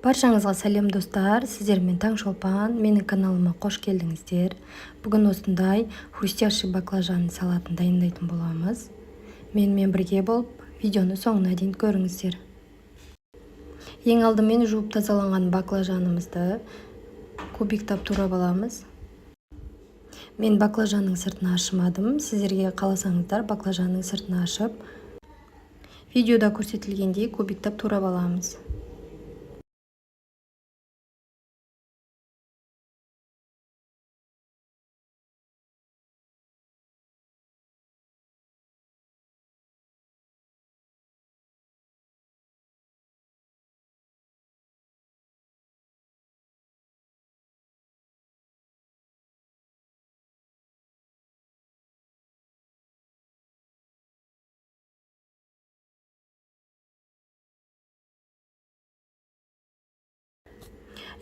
Баршаңызға сәлем достар, сіздермен Таңшолпан, менің каналыма қош келдіңіздер. Бүгін осындай хрустящий баклажан салатын дайындайтын боламыз. Менімен бірге болып, видеоны соңына дейін көріңіздер. Ең алдымен жуып тазаланған баклажанымызды кубиктап турап аламыз. Мен баклажанның сыртын ашымадым. Сіздерге қаласаңыздар баклажанның сыртын ашып, видеода көрсетілгендей кубиктап турап аламыз.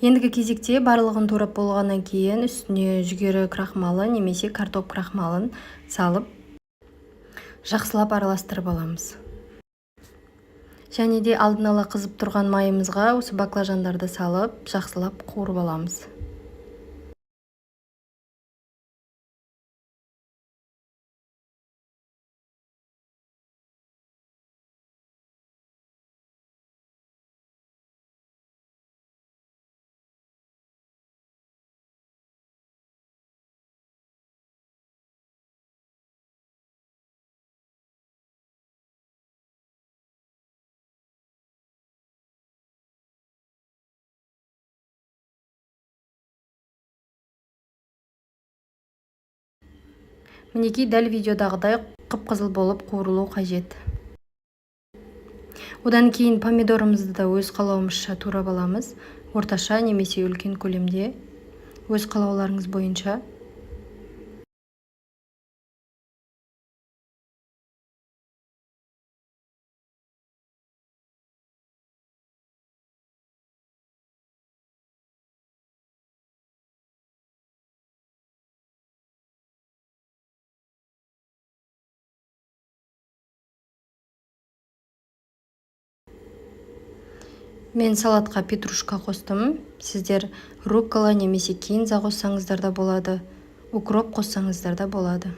Ендігі кезекте барлығын турап болғаннан кейін үстіне жүгері крахмалы немесе картоп крахмалын салып, жақсылап араластырып аламыз. Және де алдын ала қызып тұрған майымызға осы баклажандарды салып, жақсылап қуырып аламыз. Мінекей дәл видеодағыдай қып-қызыл болып қуырылу қажет. Одан кейін помидорымызды да өз қалауымызша турап аламыз. Орташа немесе үлкен көлемде, өз қалауларыңыз бойынша. Мен салатқа петрушка қостым. Сіздер руккола немесе кинза қоссаңыздар да болады, укроп қоссаңыздар да болады.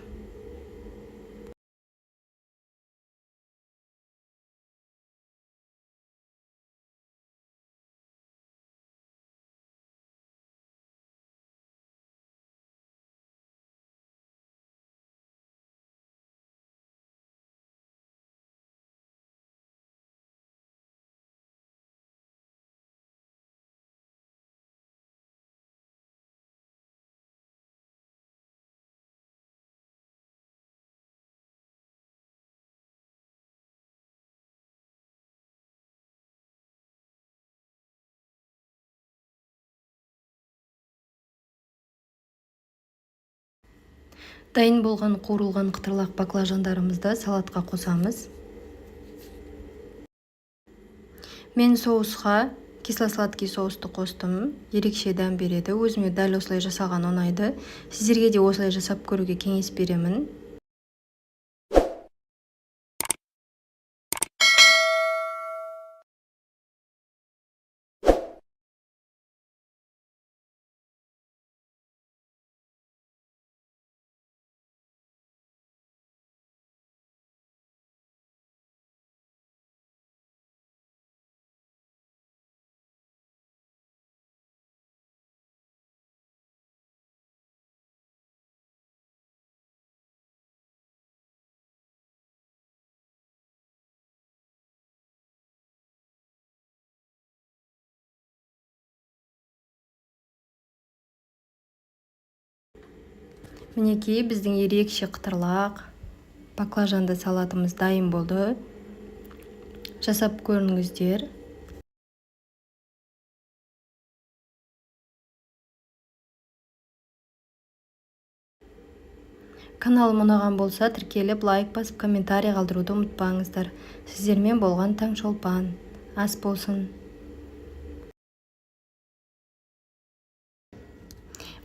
Дайын болған қуырылған қытырлақ баклажандарымызды салатқа қосамыз. Мен соусқа кисло-сладкий соусты қостым. Ерекше дәм береді. Өзіме дәл осылай жасаған ұнайды. Сіздерге де осылай жасап көруге кеңес беремін. Мінекей біздің ерекше қытырлақ баклажанды салатымыз дайын болды. Жасап көріңіздер. Каналым ұнаған болса, тіркеліп, лайк басып, комментарий қалдыруды ұмытпаңыздар. Сіздермен болған Таңшолпан. Ас болсын.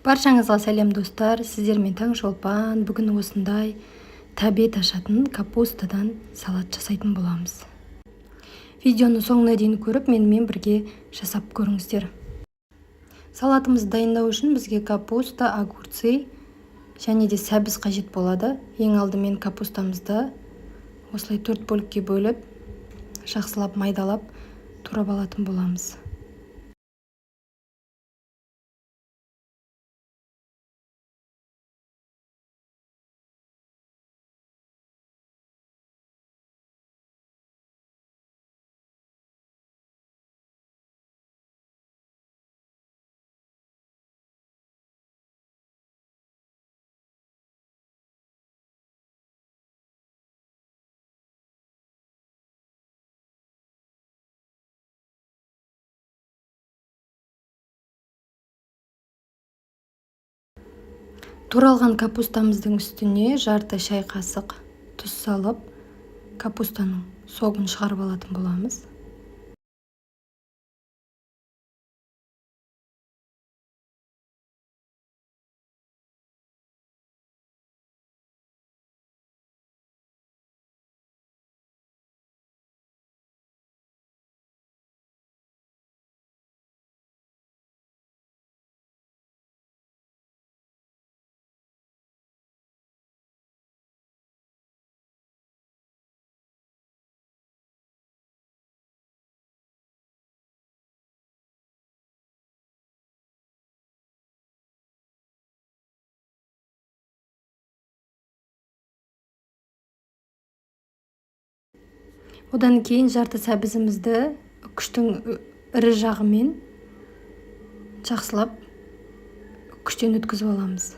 Баршаңызға сәлем достар, сіздермен Таңшолпан. Бүгін осындай тәбет ашатын капустадан салат жасайтын боламыз. Видеоны соңына дейін көріп, менімен бірге жасап көріңіздер. Салатымызды дайындау үшін бізге капуста, огурцы және де сәбіз қажет болады. Ең алдымен капустамызды осылай 4 бөлікке бөліп, жақсылап майдалап турап алатын боламыз. Туралған капустамыздың үстіне жарты шай қасық тұз салып, капустаның согын шығарып алатын боламыз. Одан кейін жарты сәбізімізді күштің ірі жағымен жақсылап күштен өткізіп аламыз.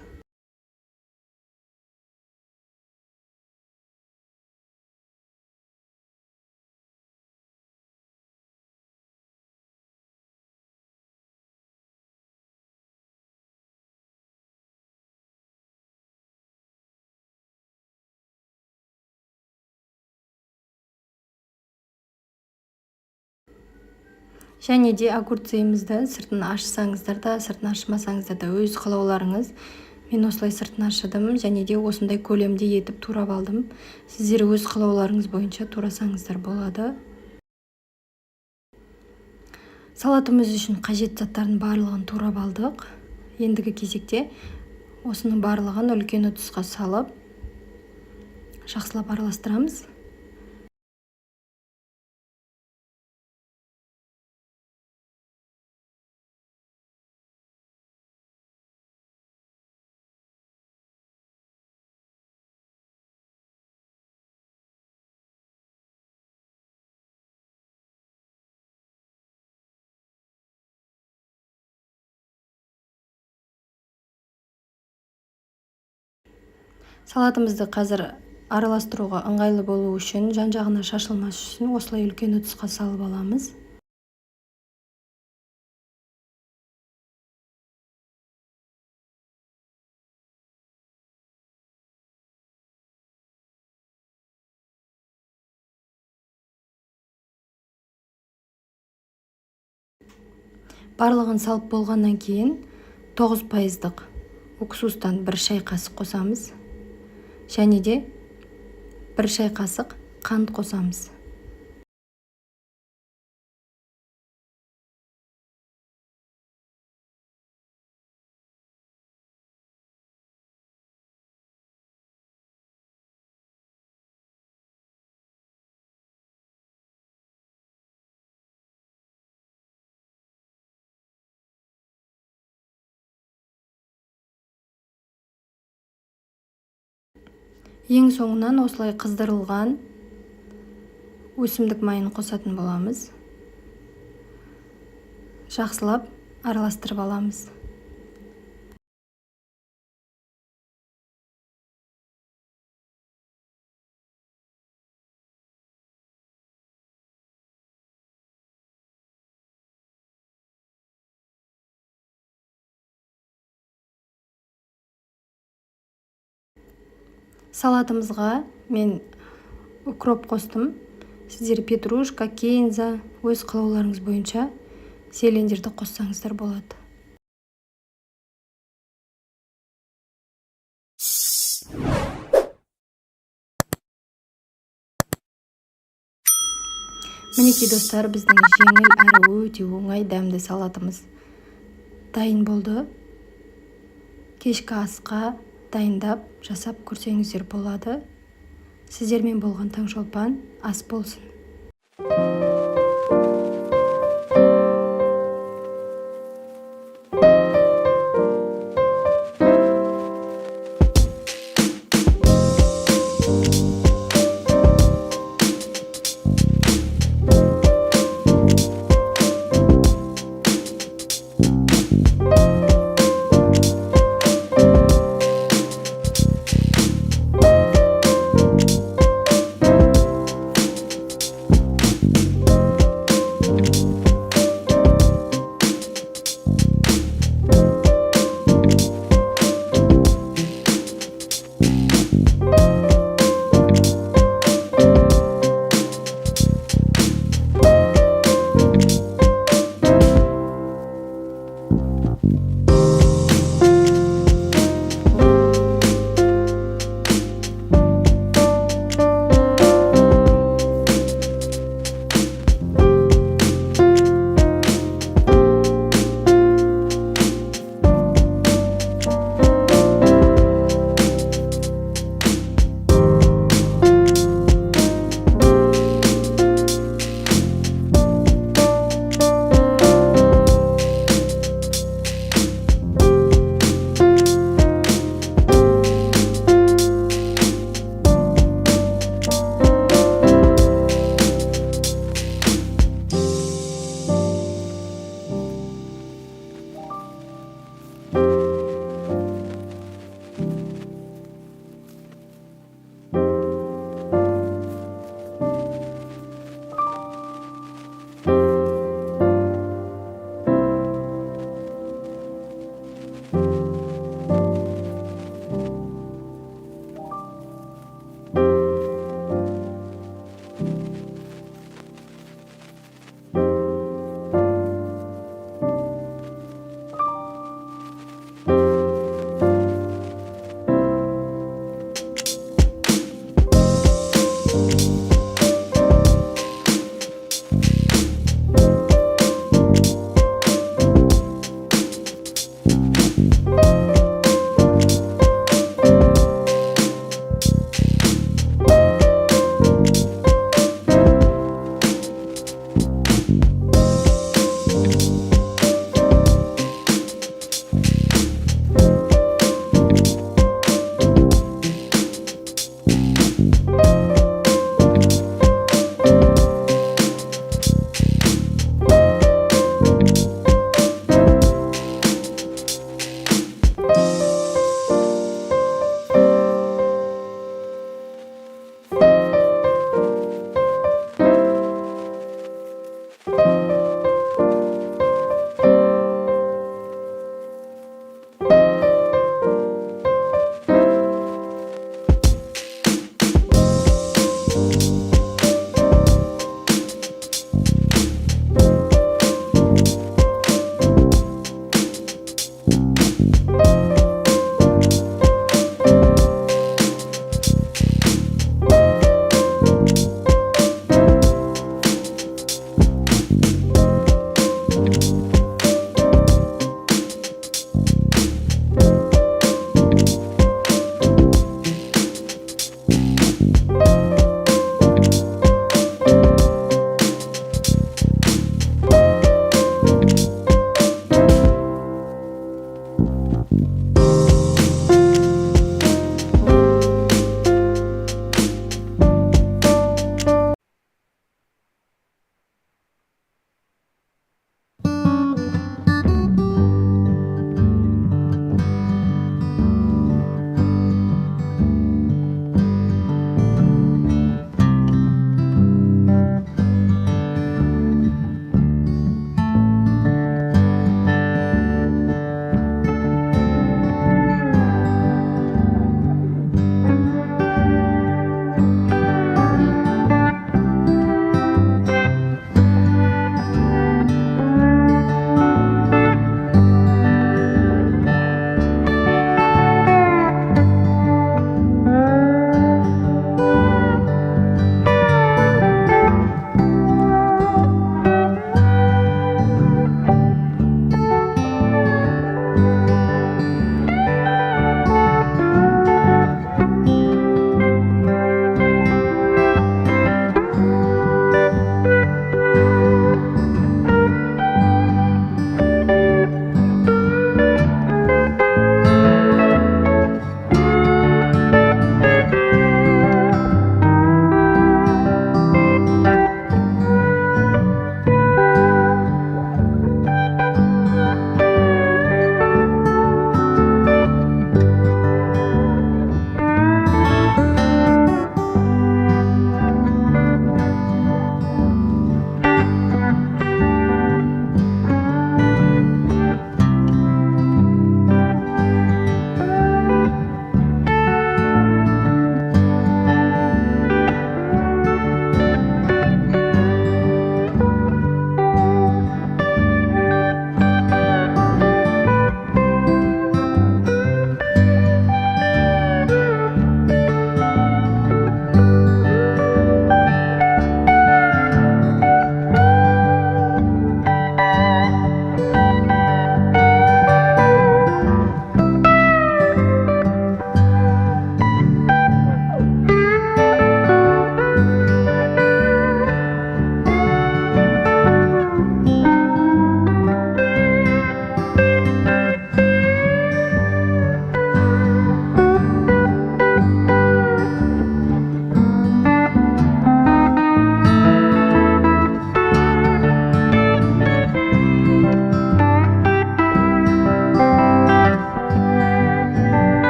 Және де огурцымызды сыртын ашсаңыздар да, сыртын ашмасаңыздар да өз қалауларыңыз. Мен осылай сыртын ашыдым, және де осындай көлемде етіп турап алдым. Сіздер өз қалауларыңыз бойынша турасаңыздар болады. Салатымыз үшін қажет заттардың барлығын турап алдық. Ендігі кезекте осының барлығын үлкен ыдысқа салып, жақсылап араластырамыз. Салатымызды қазір араластыруға ыңғайлы болу үшін, жан-жағына шашылмас үшін осылай үлкен ыдысқа салып аламыз. Барлығын салып болғаннан кейін 9% уксустан 1 шай қасық қосамыз. Және де 1 шай қасық қант қосамыз. Ең соңынан осылай қыздырылған өсімдік майын қосатын боламыз. Жақсылап араластырып аламыз. Салатымызға мен укроп қостым. Сіздер петрушка, кинза, өз қалауларыңыз бойынша зелендерді қоссаңыздар болады. Мінекей достар, біздің жеңіл әрі өте оңай дәмді салатымыз дайын болды. Кешкі асқа дайындап жасап көрсеңіздер болады. Сіздермен болған Таңшолпан ас болсын.